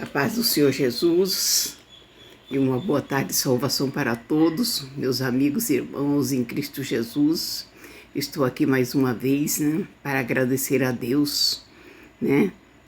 A paz do Senhor Jesus e uma boa tarde de salvação para todos, meus amigos e irmãos em Cristo Jesus. Estou aqui mais uma vez, para agradecer a Deus,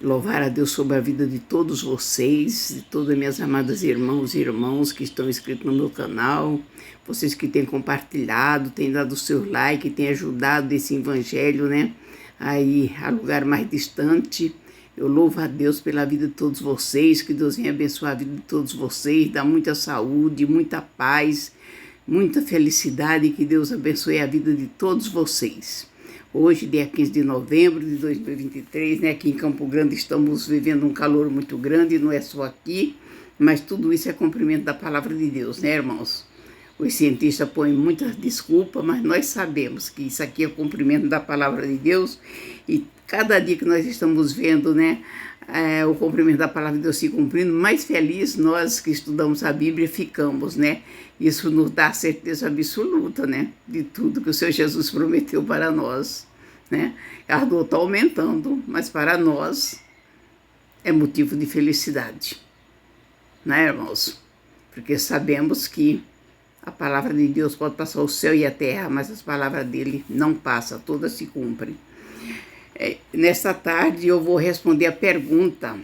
louvar a Deus sobre a vida de todos vocês, de todas minhas amadas irmãos e irmãos que estão inscritos no meu canal, vocês que têm compartilhado, têm dado o seu like, têm ajudado esse evangelho, aí a lugar mais distante. Eu louvo a Deus pela vida de todos vocês, que Deus venha abençoar a vida de todos vocês, dar muita saúde, muita paz, muita felicidade, que Deus abençoe a vida de todos vocês. Hoje, dia 15 de novembro de 2023, aqui em Campo Grande estamos vivendo um calor muito grande, não é só aqui, mas tudo isso é cumprimento da palavra de Deus, irmãos? Os cientistas põem muitas desculpas, mas nós sabemos que isso aqui é cumprimento da palavra de Deus e cada dia que nós estamos vendo, o cumprimento da palavra de Deus se cumprindo, mais felizes nós que estudamos a Bíblia ficamos, Isso nos dá certeza absoluta, de tudo que o Senhor Jesus prometeu para nós, A dor está aumentando, mas para nós é motivo de felicidade, irmãos? Porque sabemos que a palavra de Deus pode passar o céu e a terra, mas as palavras dele não passam, todas se cumprem. Nesta tarde eu vou responder a pergunta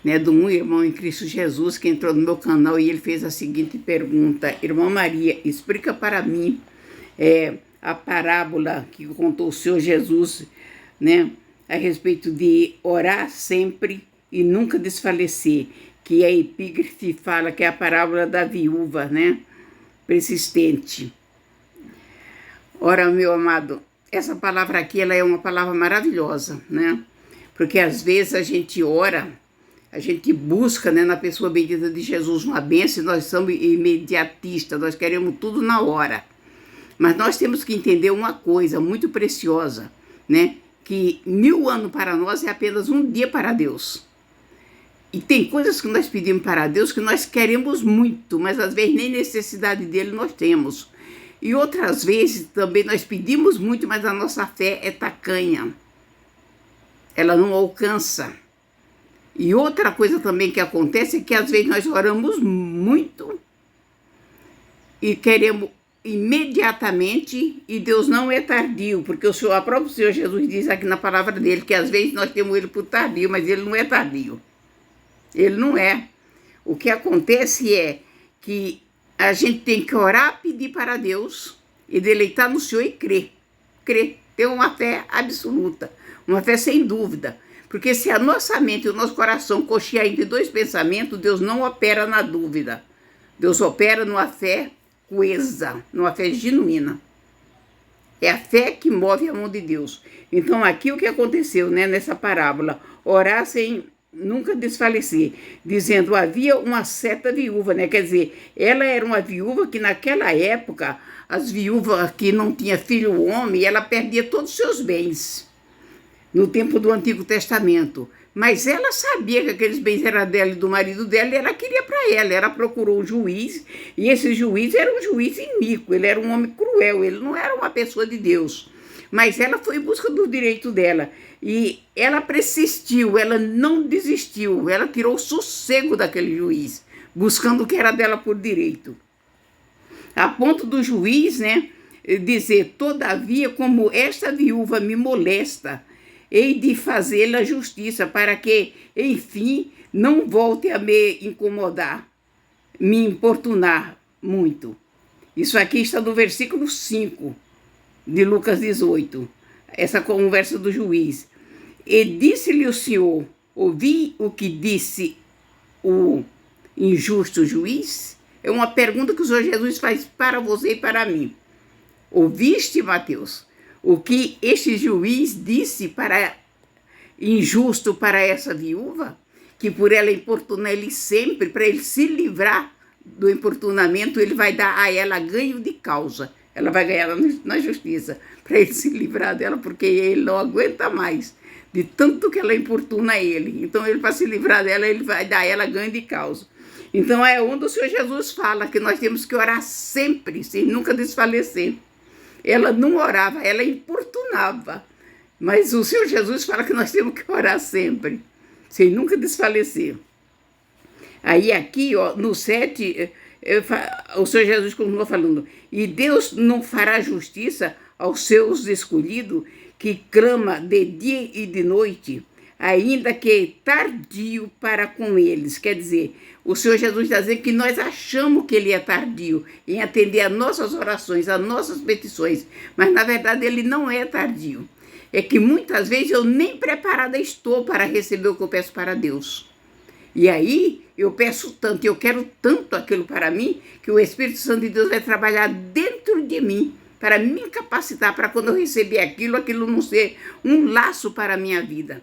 de um irmão em Cristo Jesus que entrou no meu canal e ele fez a seguinte pergunta: Irmã Maria, explica para mim a parábola que contou o Senhor Jesus, a respeito de orar sempre e nunca desfalecer, que a epígrafe fala que é a parábola da viúva, persistente. Ora, meu amado, essa palavra aqui, ela é uma palavra maravilhosa, Porque às vezes a gente ora, a gente busca, na pessoa bendita de Jesus uma bênção, e nós somos imediatistas, nós queremos tudo na hora. Mas nós temos que entender uma coisa muito preciosa, Que 1000 anos para nós é apenas um dia para Deus. E tem coisas que nós pedimos para Deus que nós queremos muito, mas às vezes nem necessidade dele nós temos. E outras vezes também nós pedimos muito, mas a nossa fé é tacanha. Ela não alcança. E outra coisa também que acontece é que às vezes nós oramos muito e queremos imediatamente, e Deus não é tardio, porque o próprio Senhor Jesus diz aqui na palavra dele que às vezes nós temos ele por tardio, mas ele não é tardio. Ele não é. O que acontece é que a gente tem que orar, pedir para Deus e deleitar no Senhor e crer. Crer, ter uma fé absoluta, uma fé sem dúvida. Porque se a nossa mente e o nosso coração cochear entre dois pensamentos, Deus não opera na dúvida. Deus opera numa fé coesa, numa fé genuína. É a fé que move a mão de Deus. Então aqui o que aconteceu, nessa parábola, orar sem nunca desfalecer, dizendo havia uma certa viúva, quer dizer, ela era uma viúva que naquela época, as viúvas que não tinham filho homem, ela perdia todos os seus bens, no tempo do Antigo Testamento, mas ela sabia que aqueles bens eram dela e do marido dela, e ela queria para ela procurou um juiz, e esse juiz era um juiz iníquo, ele era um homem cruel, ele não era uma pessoa de Deus. Mas ela foi em busca do direito dela e ela persistiu, ela não desistiu, ela tirou o sossego daquele juiz, buscando o que era dela por direito. A ponto do juiz, dizer, todavia, como esta viúva me molesta, hei de fazê-la justiça para que, enfim, não volte a me incomodar, me importunar muito. Isso aqui está no versículo 5. De Lucas 18, essa conversa do juiz. E disse-lhe o Senhor, ouvi o que disse o injusto juiz? É uma pergunta que o Senhor Jesus faz para você e para mim. Ouviste, Mateus, o que este juiz disse injusto para essa viúva? Que por ela importunar ele sempre, para ele se livrar do importunamento, ele vai dar a ela ganho de causa. Ela vai ganhar na justiça, para ele se livrar dela, porque ele não aguenta mais, de tanto que ela importuna ele. Então, ele, para se livrar dela, ele vai dar a ela ganho de causa. Então, é onde o Senhor Jesus fala que nós temos que orar sempre, sem nunca desfalecer. Ela não orava, ela importunava. Mas o Senhor Jesus fala que nós temos que orar sempre. sem nunca desfalecer. Aí aqui, ó, no 7, o Senhor Jesus continua falando, e Deus não fará justiça aos seus escolhidos, que clama de dia e de noite, ainda que tardio para com eles. Quer dizer, o Senhor Jesus está dizendo que nós achamos que Ele é tardio em atender às nossas orações, às nossas petições, mas na verdade Ele não é tardio. É que muitas vezes eu nem preparada estou para receber o que eu peço para Deus. E aí eu peço tanto, eu quero tanto aquilo para mim, que o Espírito Santo de Deus vai trabalhar dentro de mim, para me capacitar, para quando eu receber aquilo, aquilo não ser um laço para a minha vida.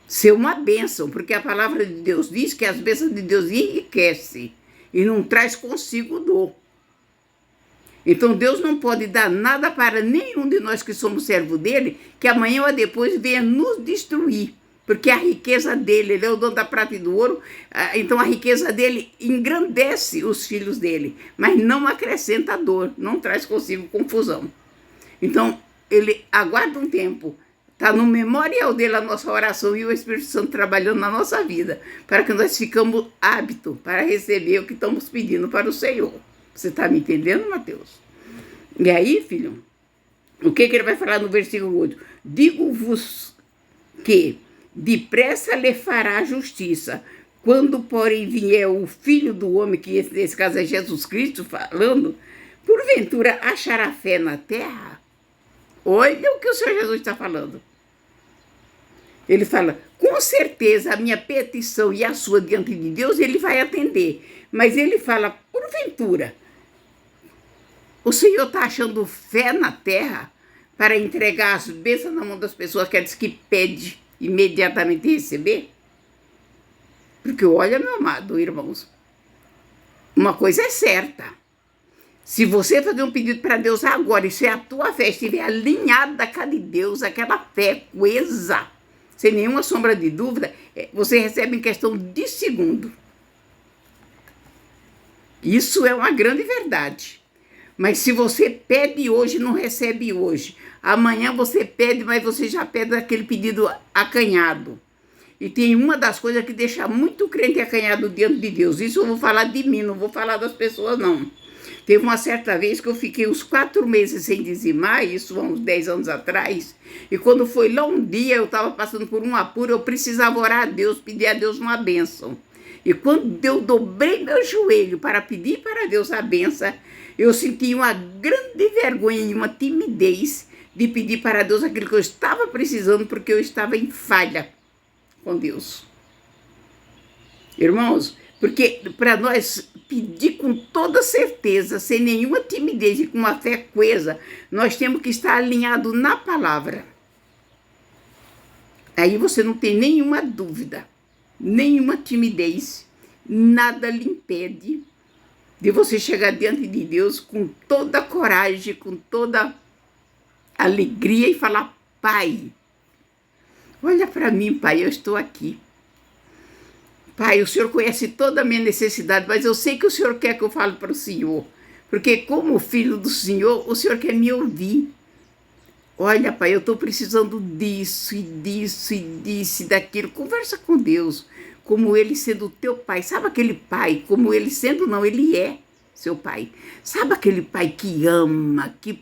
Ser uma bênção, porque a palavra de Deus diz que as bênçãos de Deus enriquecem e não traz consigo dor. Então Deus não pode dar nada para nenhum de nós que somos servos dele, que amanhã ou depois venha nos destruir. Porque a riqueza dele, ele é o dono da prata e do ouro, então a riqueza dele engrandece os filhos dele, mas não acrescenta dor, não traz consigo confusão. Então ele aguarda um tempo, está no memorial dele a nossa oração e o Espírito Santo trabalhando na nossa vida, para que nós ficamos aptos para receber o que estamos pedindo para o Senhor. Você está me entendendo, Mateus? E aí, filho, o que ele vai falar no versículo 8? Digo-vos que depressa lhe fará justiça. Quando, porém, vier o Filho do Homem, que nesse caso é Jesus Cristo falando, porventura achará fé na terra? Olha o que o Senhor Jesus está falando. Ele fala, com certeza a minha petição e a sua diante de Deus, ele vai atender. Mas ele fala, porventura, o Senhor está achando fé na terra para entregar as bênçãos na mão das pessoas que diz que pede imediatamente receber? Porque olha, meu amado, irmãos, uma coisa é certa. Se você fazer um pedido para Deus agora e se a tua fé estiver alinhada com a de Deus, aquela fé coesa, sem nenhuma sombra de dúvida, você recebe em questão de segundo. Isso é uma grande verdade. Mas se você pede hoje, não recebe hoje. Amanhã você pede, mas você já pede aquele pedido acanhado. E tem uma das coisas que deixa muito crente acanhado diante de Deus. Isso eu vou falar de mim, não vou falar das pessoas, não. Teve uma certa vez que eu fiquei uns 4 meses sem dizimar, isso há uns 10 anos atrás. E quando foi lá um dia, eu estava passando por um apuro, eu precisava orar a Deus, pedir a Deus uma bênção. E quando eu dobrei meu joelho para pedir para Deus a bênção, eu senti uma grande vergonha e uma timidez de pedir para Deus aquilo que eu estava precisando, porque eu estava em falha com Deus. Irmãos, porque para nós pedir com toda certeza, sem nenhuma timidez e com uma fé coesa, nós temos que estar alinhados na palavra. Aí você não tem nenhuma dúvida, nenhuma timidez, nada lhe impede de você chegar diante de Deus com toda a coragem, com toda a alegria e falar, Pai, olha para mim, Pai, eu estou aqui. Pai, o Senhor conhece toda a minha necessidade, mas eu sei que o Senhor quer que eu fale para o Senhor, porque como filho do Senhor, o Senhor quer me ouvir. Olha, Pai, eu estou precisando disso, e disso, e disso, e daquilo. Conversa com Deus, como Ele sendo teu Pai. Sabe aquele Pai, como Ele sendo, não, Ele é seu Pai. Sabe aquele Pai que ama, que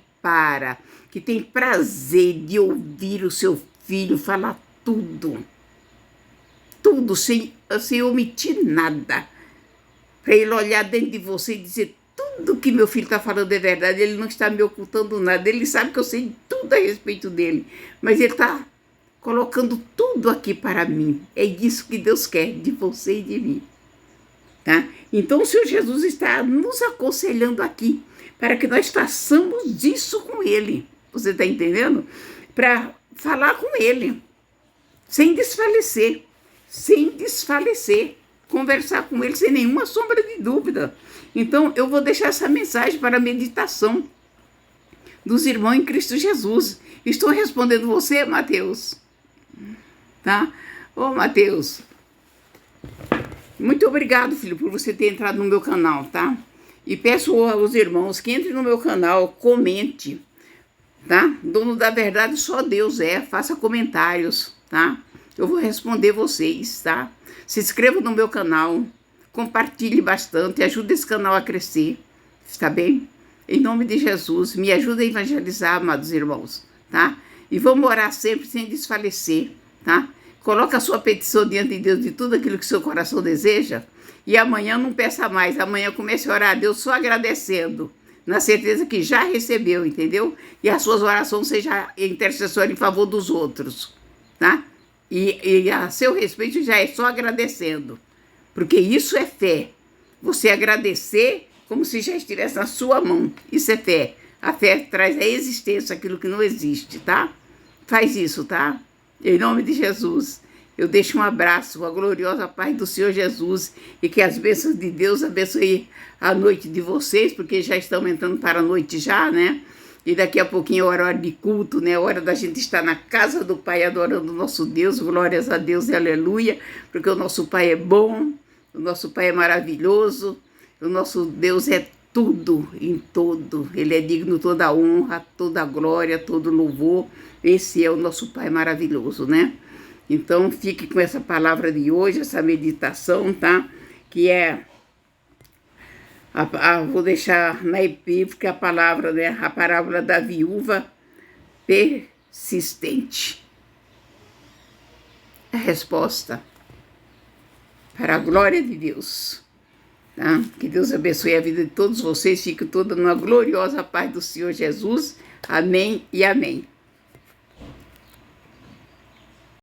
que tem prazer de ouvir o seu filho falar tudo. Tudo, sem omitir nada. Para ele olhar dentro de você e dizer, tudo que meu filho está falando é verdade, ele não está me ocultando nada, ele sabe que eu sei tudo a respeito dele, mas ele está colocando tudo aqui para mim. É isso que Deus quer de você e de mim. Tá? Então o Senhor Jesus está nos aconselhando aqui, para que nós façamos isso com Ele. Você está entendendo? Para falar com Ele, sem desfalecer. Sem desfalecer, conversar com Ele sem nenhuma sombra de dúvida. Então, eu vou deixar essa mensagem para a meditação dos irmãos em Cristo Jesus. Estou respondendo você, Mateus. Tá? Ô, Mateus, muito obrigado, filho, por você ter entrado no meu canal, tá? E peço aos irmãos que entrem no meu canal, comente, tá? Dono da verdade só Deus é, faça comentários, tá? eu vou responder vocês, tá? Se inscreva no meu canal, compartilhe bastante, ajude esse canal a crescer, está bem? Em nome de Jesus, me ajuda a evangelizar, amados irmãos, tá? E vamos orar sempre sem desfalecer, tá? Coloca a sua petição diante de Deus de tudo aquilo que seu coração deseja e amanhã não peça mais, amanhã comece a orar a Deus só agradecendo, na certeza que já recebeu, entendeu? E as suas orações sejam intercessor em favor dos outros, tá? E a seu respeito já é só agradecendo, porque isso é fé. Você agradecer como se já estivesse na sua mão, isso é fé. A fé traz à existência aquilo que não existe, tá? Faz isso, tá? Em nome de Jesus, eu deixo um abraço, uma gloriosa paz do Senhor Jesus e que as bênçãos de Deus abençoe a noite de vocês, porque já estamos entrando para a noite já, né? E daqui a pouquinho é hora de culto, né? Hora da gente estar na casa do Pai adorando o nosso Deus, glórias a Deus e aleluia, porque o nosso Pai é bom, o nosso Pai é maravilhoso, o nosso Deus é tudo em todo, Ele é digno de toda honra, toda glória, todo louvor. Esse é o nosso Pai maravilhoso, né? Então, fique com essa palavra de hoje, essa meditação, tá? Que é, vou deixar na epígrafe a palavra, né? A parábola da viúva persistente. A resposta para a glória de Deus. Tá? Que Deus abençoe a vida de todos vocês, fique toda numa gloriosa paz do Senhor Jesus. Amém e amém.